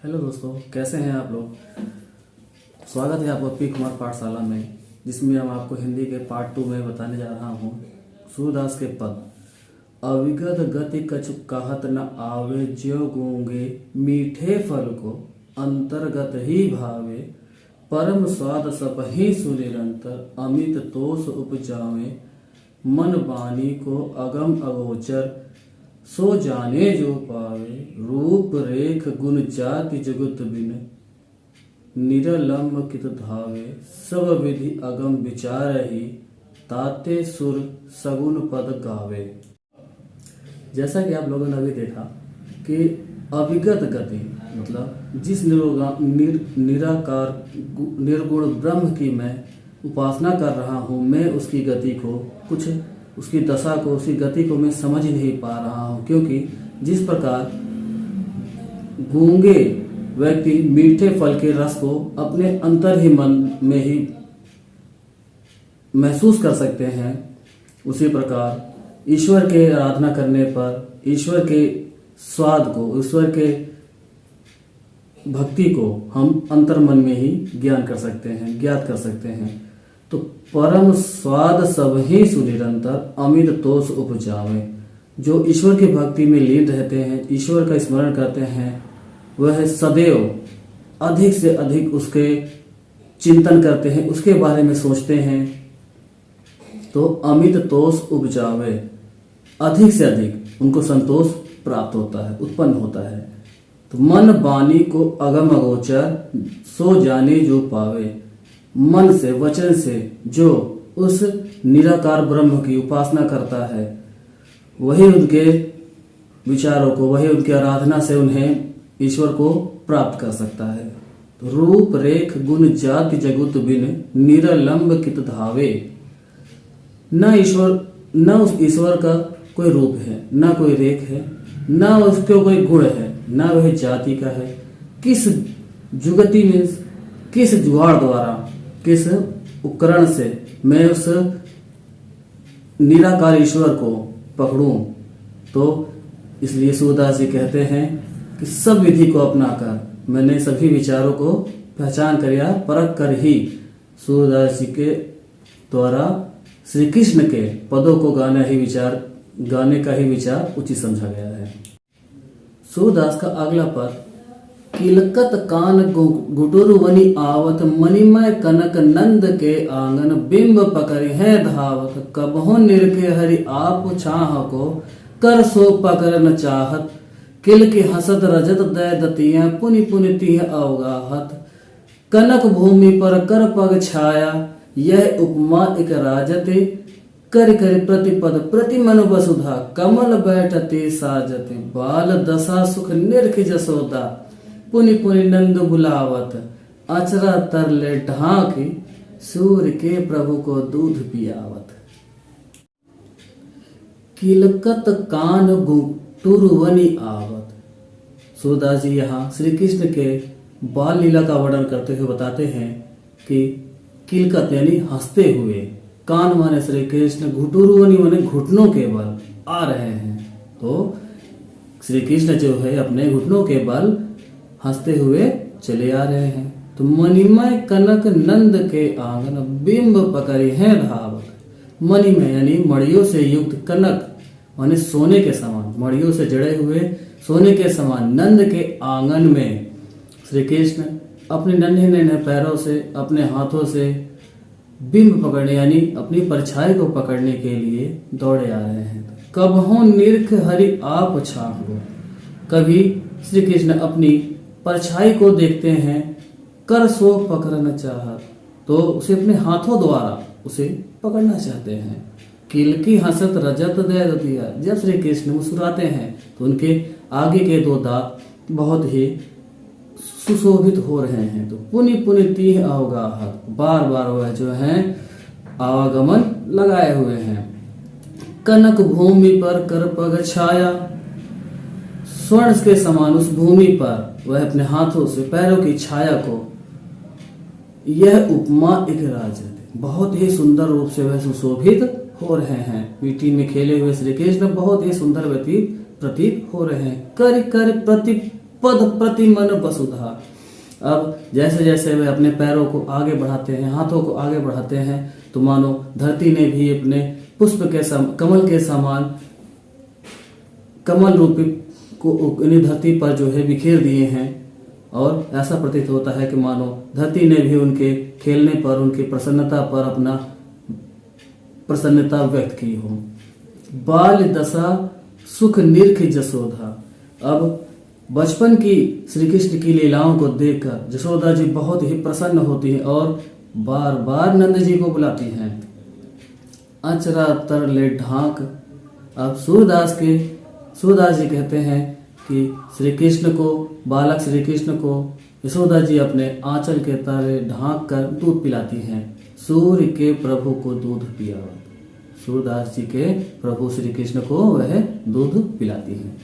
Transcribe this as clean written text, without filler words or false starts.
Hello दोस्तों, कैसे हैं आप लोग। स्वागत है आपका पी कुमार पाठशाला में, जिसमें हम आपको हिंदी के पार्ट 2 में बताने जा रहा हूँ। सूरदास के पद। अविगत गति कछु कहत न आवे, ज्यों गूंगे मीठे फल को अंतर्गत ही भावे। परम स्वाद सबहि सुनिरंतर, अमित तोष उपजावे। मन वाणी को अगम अगोचर, सो जाने जो पावे। रूप रेख गुण जाति जगत बिन, निरलंब कित धावे। सब विधि अगम विचार ही, ताते सुर सगुन पद गावे। जैसा कि आप लोगों ने अभी देखा कि अविगत गति मतलब जिस निराकार निर्गुण ब्रह्म की मैं उपासना कर रहा हूँ, मैं उसकी गति को कुछ उसकी दशा को उसकी गति को मैं समझ ही नहीं पा रहा हूँ। क्योंकि जिस प्रकार गूंगे व्यक्ति मीठे फल के रस को अपने अंतर ही मन में ही महसूस कर सकते हैं, उसी प्रकार ईश्वर के आराधना करने पर ईश्वर के स्वाद को, ईश्वर के भक्ति को हम अंतर मन में ही ज्ञात कर सकते हैं। तो परम स्वाद सब ही सुनिरंतर, अमित तोष उपजावे। जो ईश्वर की भक्ति में लीन रहते हैं, ईश्वर का स्मरण करते हैं, वह सदैव अधिक से अधिक उसके चिंतन करते हैं, उसके बारे में सोचते हैं। तो अमित तोष उपजावे, अधिक से अधिक उनको संतोष प्राप्त होता है, उत्पन्न होता है। तो मन वाणी को अगम अगोचर, सो जाने जो पावे। मन से, वचन से जो उस निराकार ब्रह्म की उपासना करता है, वही उनके विचारों को, वही उनकी आराधना से उन्हें ईश्वर को प्राप्त कर सकता है। तो रूप रेख गुण जाति जगत बिन, निरलंब कित धावे। न उस ईश्वर का कोई रूप है, न कोई रेख है, न उसके कोई गुण है, न वह जाति का है। किस जुगति में, किस जुगाड़ द्वारा, किस उपकरण से मैं उस निराकार ईश्वर को पकड़ूं। तो इसलिए सूरदास जी कहते हैं कि सब विधि को अपनाकर मैंने सभी विचारों को पहचान कर या परख कर ही सूरदास जी के द्वारा श्री कृष्ण के पदों को गाने का ही विचार उचित समझा गया है। सूरदास का अगला पद। किलकत कान गुटुरवनि आवत, मणिमय कनक नंद के आंगन। बिंब पकड़े है धावत, कबहो निरखे हरि आप छाह को। कर सो पकड़ न चाहत, किल की हसत रजत दय दतिया। पुनि पुनि तिह अवगाहत, कनक भूमि पर कर पग छाया। यह उपमा एक राजते, कर कर प्रतिपद प्रति मन वसुधा। कमल बैठते साजते, बाल दशा सुख निरख जसोदा। पुनि पुनि नंद बुलावत, अचरा तरले ढांक। सूर्य के प्रभु को दूध पियावत। किलकत कान गुटुरवनि आवत। सूरदास जी यहाँ श्री कृष्ण के बाल लीला का वर्णन करते हुए बताते हैं कि किलकत यानी हंसते हुए, कान माने श्री कृष्ण, घुटुरवनि माने घुटनों के बल आ रहे हैं। तो श्री कृष्ण जो है अपने घुटनों के बल हंसते हुए चले आ रहे हैं। तो मणिमय कनक नंद के आंगन, बिंब पकड़े हैं धावत। मणिमय यानी मणियों से युक्त, कनक माने सोने के समान, मणियों से जड़े हुए सोने के समान नंद के आंगन में श्री कृष्ण अपने नन्हे नन्हे पैरों से, अपने हाथों से बिंब पकड़ने यानी अपनी परछाई को पकड़ने के लिए दौड़े आ रहे हैं। कबहो निरख हरि आप छाहो। कभी श्री कृष्ण अपनी परछाई को देखते हैं, कर सो पकड़ना चाहत, तो उसे अपने हाथों द्वारा उसे पकड़ना चाहते हैं। किल की हसत रजत दय दतिया। जब श्री कृष्ण मुस्कुराते हैं तो उनके आगे के दो दांत बहुत ही सुशोभित हो रहे हैं। तो पुनि पुनि तिह अवगाहत, बार बार वह जो है आवागमन लगाए हुए हैं। कनक भूमि पर कर पग छाया। स्वर्ण के समान उस भूमि पर वह अपने हाथों से पैरों की छाया को, यह उपमा एक राजत, बहुत ही सुंदर रूप से वह सुशोभित हो रहे हैं। मिट्टी में खेले हुए श्री कृष्ण बहुत ही सुंदर प्रतीत हो रहे हैं। कर कर प्रति पद प्रतिमन वसुधा। अब जैसे जैसे वे अपने पैरों को आगे बढ़ाते हैं, हाथों को आगे बढ़ाते हैं, तो मानो धरती ने भी अपने पुष्प के कमल के समान कमल रूपी को इन्हीं धरती पर जो है बिखेर दिए हैं। और ऐसा प्रतीत होता है कि मानो धरती ने भी उनके खेलने पर, उनकी प्रसन्नता पर अपना प्रसन्नता व्यक्त की हो। बाल दशा सुख निरख जसोदा। अब बचपन की श्री कृष्ण की लीलाओं को देखकर जसोदा जी बहुत ही प्रसन्न होती है और बार बार नंद जी को बुलाती हैं। अचरा तर ले ढाक। अब सूरदास जी कहते हैं कि श्री कृष्ण को, बालक श्री कृष्ण को यशोदा जी अपने आंचल के तारे ढांक कर दूध पिलाती हैं। सूर्य के प्रभु को दूध पिया। सूरदास जी के प्रभु श्री कृष्ण को वह दूध पिलाती हैं।